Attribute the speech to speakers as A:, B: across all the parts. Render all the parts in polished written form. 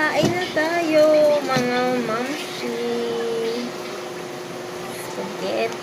A: Kain na tayo, mga mamsi. Spaghetti.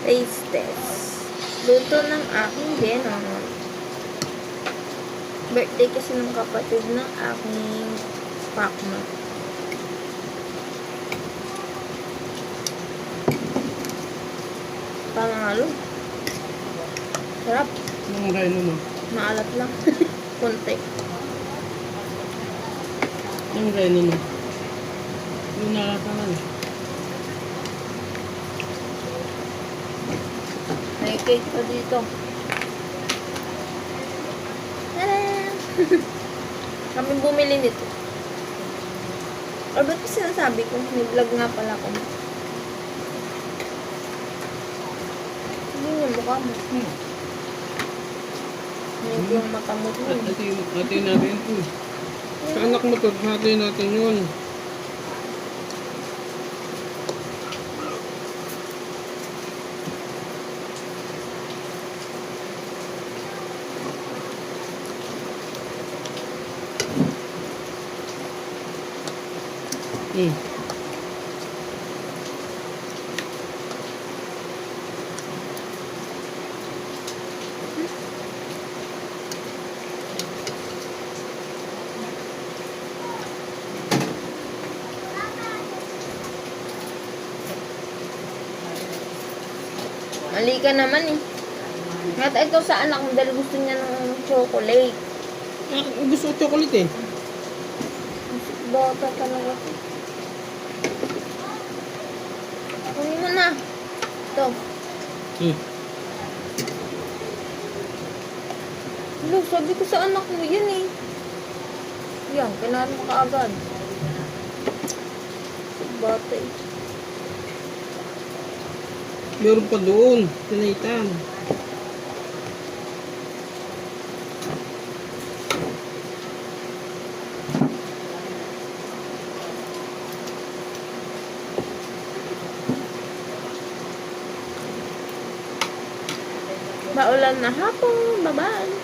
A: Taste test. Luto ng aking Denon. Birthday kasi ng kapatid ng aking pakma. Panalo. Sarap.
B: Anong reno mo?
A: Maalat lang. Kunti.
B: Anong reno mo? Yung nakakanan.
A: May cake pa dito. Tadaan! Kami bumili nito. Or ba't ko sinasabi ko? May vlog nga pala ako. Hindi yung mukha mo. Hindi yung mata mo.
B: Hati natin ito. Sa anak mo to, hati natin yun.
A: Mali ka naman eh. At ito sa anak mo dahil gusto niya ng chocolate.
B: Gusto ko chocolate eh.
A: Bota talaga. Kunin mo na. Ito. Hello, sabi ko sa anak mo yan eh. Yan, kailangan mo kaagad. Bata eh.
B: Meron pa doon. Tinaitan.
A: Maulan na hapon. Bye-bye.